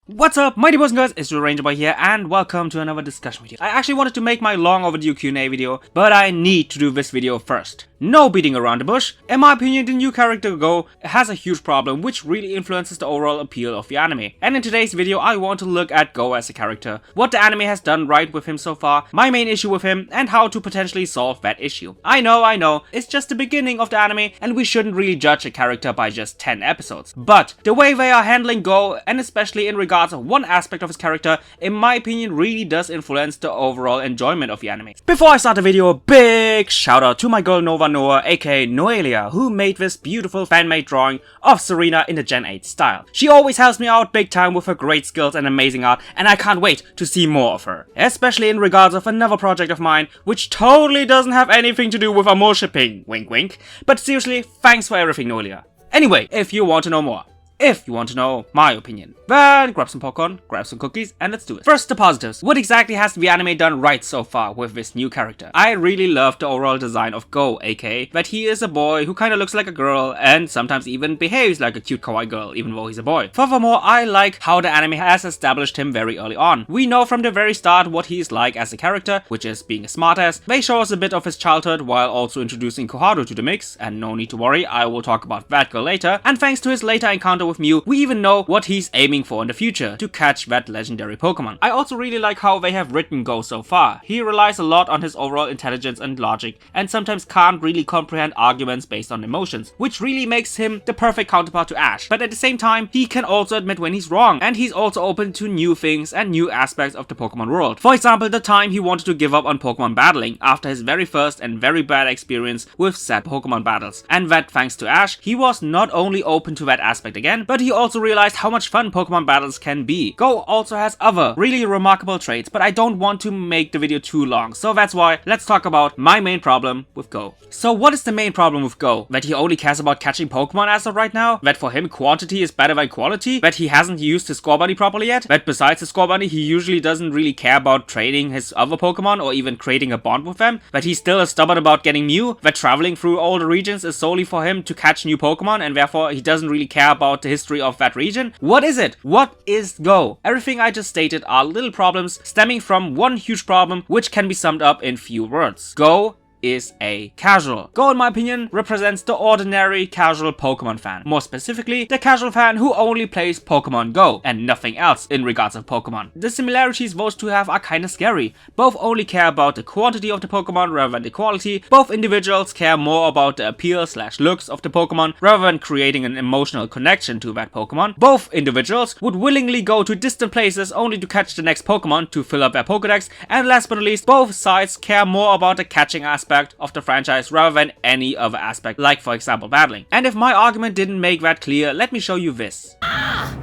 What's up, mighty boys and girls, it's your Ranger Boy here, and welcome to another discussion video. I actually wanted to make my long overdue Q&A video, but I need to do this video first. No beating around the bush. In my opinion, the new character Go has a huge problem which really influences the overall appeal of the anime. And in today's video, I want to look at Go as a character, what the anime has done right with him so far, my main issue with him, and how to potentially solve that issue. I know, it's just the beginning of the anime, and we shouldn't really judge a character by just 10 episodes. But the way they are handling Go, and especially in regards of one aspect of his character, in my opinion really does influence the overall enjoyment of the anime. Before I start the video, a big shout out to my girl NoVaNoah, aka Noelia, who made this beautiful fan-made drawing of Serena in the Gen 8 style. She always helps me out big time with her great skills and amazing art, and I can't wait to see more of her. Especially in regards of another project of mine, which totally doesn't have anything to do with our shipping, wink wink. But seriously, thanks for everything, Noelia. Anyway, if you want to know more, if you want to know my opinion, then grab some popcorn, grab some cookies, and let's do it. First, the positives. What exactly has the anime done right so far with this new character? I really love the overall design of Go, aka that he is a boy who kinda looks like a girl and sometimes even behaves like a cute kawaii girl even though he's a boy. Furthermore, I like how the anime has established him very early on. We know from the very start what he's like as a character, which is being a smartass. They show us a bit of his childhood while also introducing Koharu to the mix, and no need to worry, I will talk about that girl later. And thanks to his later encounter with Mew, we even know what he's aiming for in the future, to catch that legendary Pokemon. I also really like how they have written Go so far. He relies a lot on his overall intelligence and logic, and sometimes can't really comprehend arguments based on emotions, which really makes him the perfect counterpart to Ash. But at the same time, he can also admit when he's wrong, and he's also open to new things and new aspects of the Pokemon world. For example, the time he wanted to give up on Pokemon battling after his very first and very bad experience with sad Pokemon battles. And that thanks to Ash, he was not only open to that aspect again, but he also realized how much fun Pokemon battles can be. Go also has other really remarkable traits, but I don't want to make the video too long, so that's why let's talk about my main problem with Go. So what is the main problem with Go? That he only cares about catching Pokemon as of right now? That for him quantity is better than quality? That he hasn't used his Score Bunny properly yet? That besides his Score Bunny he usually doesn't really care about training his other Pokemon or even creating a bond with them? That he still is stubborn about getting Mew? That traveling through all the regions is solely for him to catch new Pokemon and therefore he doesn't really care about the history of that region? What is it? What is Go? Everything I just stated are little problems stemming from one huge problem which can be summed up in few words. Go is a casual. Go, in my opinion, represents the ordinary casual Pokemon fan. More specifically, the casual fan who only plays Pokemon Go and nothing else in regards of Pokemon. The similarities those two have are kinda scary. Both only care about the quantity of the Pokemon rather than the quality. Both individuals care more about the appeal / looks of the Pokemon rather than creating an emotional connection to that Pokemon. Both individuals would willingly go to distant places only to catch the next Pokemon to fill up their Pokedex. And last but not least, both sides care more about the catching aspect of the franchise rather than any other aspect, like for example battling. And if my argument didn't make that clear, let me show you this. Nice!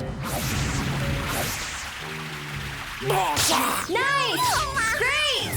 Great!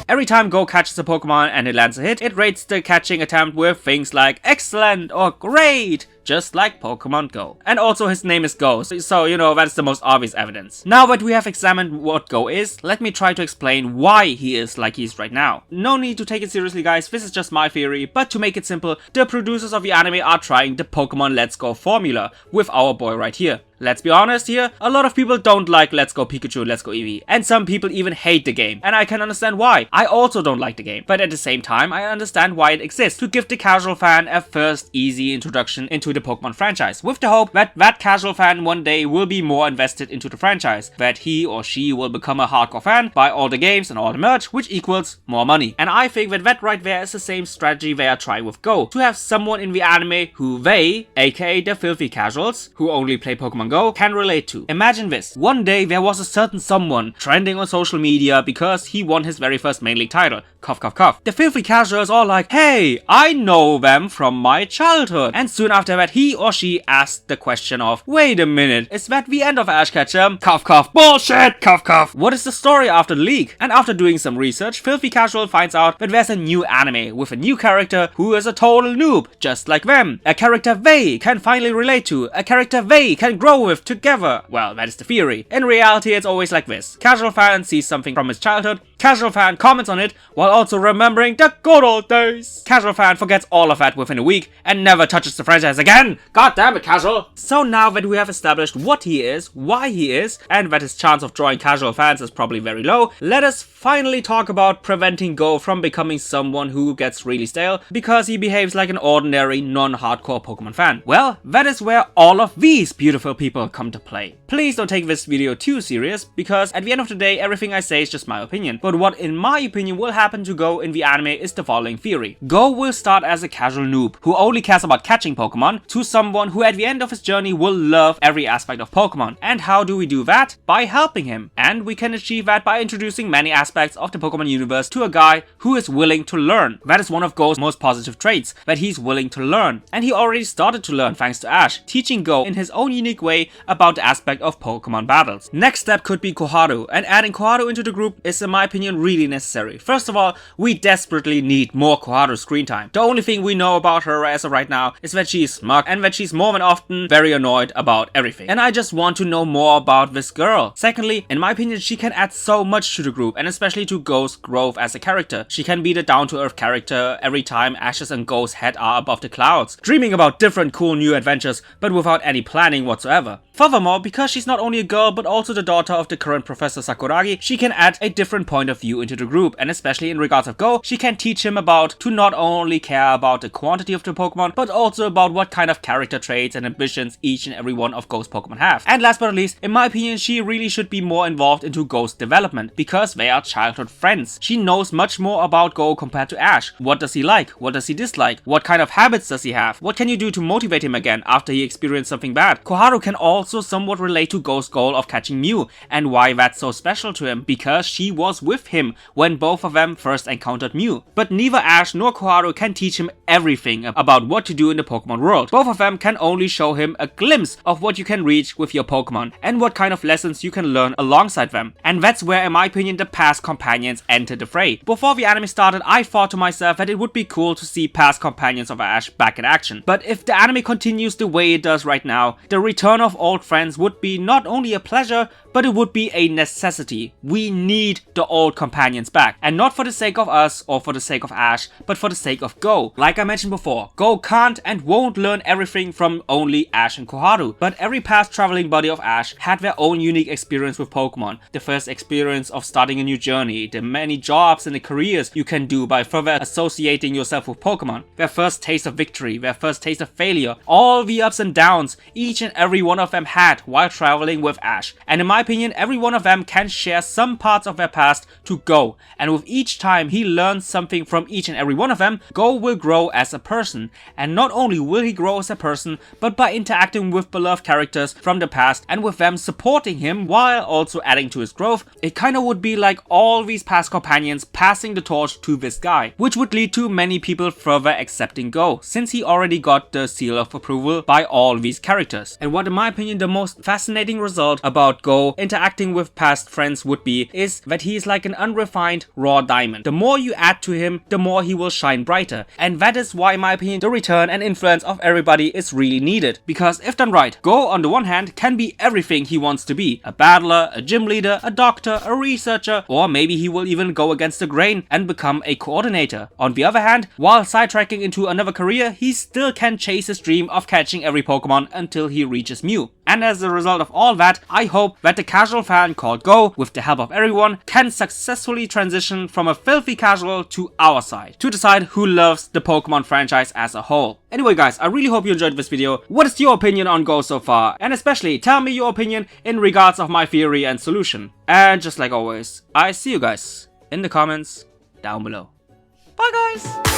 Every time Go catches a Pokemon and it lands a hit, it rates the catching attempt with things like excellent or great, just like Pokemon Go. And also his name is Go, so you know that's the most obvious evidence. Now that we have examined what Go is, let me try to explain why he is like he is right now. No need to take it seriously guys, this is just my theory, but to make it simple, the producers of the anime are trying the Pokemon Let's Go formula with our boy right here. Let's be honest here, a lot of people don't like Let's Go Pikachu and Let's Go Eevee, and some people even hate the game, and I can understand why. I also don't like the game, but at the same time I understand why it exists, to give the casual fan a first easy introduction into the Pokemon franchise, with the hope that that casual fan one day will be more invested into the franchise, that he or she will become a hardcore fan, buy all the games and all the merch, which equals more money. And I think that right there is the same strategy they are trying with Go, to have someone in the anime who they, aka the filthy casuals, who only play Pokemon Go, can relate to. Imagine this. One day there was a certain someone trending on social media because he won his very first main league title. Cough cough cough. The filthy casuals are like, hey, I know them from my childhood. And soon after that he or she asked the question of, wait a minute, is that the end of Ash Ketchum? Cough cough. Bullshit! Cough cough. What is the story after the leak? And after doing some research, Filthy Casual finds out that there's a new anime with a new character who is a total noob, just like them. A character they can finally relate to. A character they can grow with together. Well, that is the theory. In reality, it's always like this. Casual fan sees something from his childhood, Casual fan comments on it while also remembering the good old days. Casual fan forgets all of that within a week and never touches the franchise again. God damn it, Casual. So now that we have established what he is, why he is, and that his chance of drawing casual fans is probably very low, let us finally talk about preventing Go from becoming someone who gets really stale because he behaves like an ordinary non-hardcore Pokemon fan. Well, that is where all of these beautiful people come to play. Please don't take this video too serious because at the end of the day everything I say is just my opinion. But what in my opinion will happen to Go in the anime is the following theory. Go will start as a casual noob who only cares about catching Pokemon to someone who at the end of his journey will love every aspect of Pokemon. And how do we do that? By helping him. And we can achieve that by introducing many aspects of the Pokemon universe to a guy who is willing to learn. That is one of Go's most positive traits, that he's willing to learn. And he already started to learn thanks to Ash, teaching Go in his own unique way about the aspect of Pokemon battles. Next step could be Koharu, and adding Koharu into the group is in my opinion really necessary. First of all, we desperately need more Koharu screen time. The only thing we know about her as of right now is that she's smug and that she's more than often very annoyed about everything. And I just want to know more about this girl. Secondly, in my opinion, she can add so much to the group and especially to Go's growth as a character. She can be the down-to-earth character every time Ash's and Go's head are above the clouds, dreaming about different cool new adventures but without any planning whatsoever. Furthermore, because she's not only a girl but also the daughter of the current Professor Sakuragi, she can add a different point of view into the group, and especially in regards of Go, she can teach him about to not only care about the quantity of the Pokemon, but also about what kind of character traits and ambitions each and every one of Go's Pokemon have. And last but not least, in my opinion, she really should be more involved into Go's development, because they are childhood friends. She knows much more about Go compared to Ash. What does he like? What does he dislike? What kind of habits does he have? What can you do to motivate him again after he experienced something bad? Koharu can also somewhat relate to Go's goal of catching Mew, and why that's so special to him, because she was with him when both of them first encountered Mew. But neither Ash nor Koharu can teach him everything about what to do in the Pokemon world. Both of them can only show him a glimpse of what you can reach with your Pokemon and what kind of lessons you can learn alongside them. And that's where, in my opinion, the past companions enter the fray. Before the anime started, I thought to myself that it would be cool to see past companions of Ash back in action. But if the anime continues the way it does right now, the return of old friends would be not only a pleasure, but it would be a necessity. We need the old companions back. And not for the sake of us or for the sake of Ash, but for the sake of Go. Like I mentioned before, Go can't and won't learn everything from only Ash and Koharu. But every past traveling buddy of Ash had their own unique experience with Pokemon. The first experience of starting a new journey, the many jobs and the careers you can do by further associating yourself with Pokemon. Their first taste of victory, their first taste of failure, all the ups and downs each and every one of them had while traveling with Ash. And in my opinion, every one of them can share some parts of their past to Go, and with each time he learns something from each and every one of them, Go will grow as a person. And not only will he grow as a person, but by interacting with beloved characters from the past and with them supporting him while also adding to his growth, it kinda would be like all these past companions passing the torch to this guy, which would lead to many people further accepting Go, since he already got the seal of approval by all these characters. And what in my opinion the most fascinating result about Go interacting with past friends would be is that he is like an unrefined raw diamond. The more you add to him, the more he will shine brighter. And that is why in my opinion the return and influence of everybody is really needed. Because if done right, Go on the one hand can be everything he wants to be. A battler, a gym leader, a doctor, a researcher, or maybe he will even go against the grain and become a coordinator. On the other hand, while sidetracking into another career, he still can chase his dream of catching every Pokemon until he reaches Mew. And as a result of all that, I hope that the casual fan called Go, with the help of everyone, can successfully transition from a filthy casual to our side, to decide who loves the Pokemon franchise as a whole. Anyway guys, I really hope you enjoyed this video. What is your opinion on Go so far? And especially tell me your opinion in regards of my theory and solution. And just like always, I see you guys in the comments down below. Bye guys!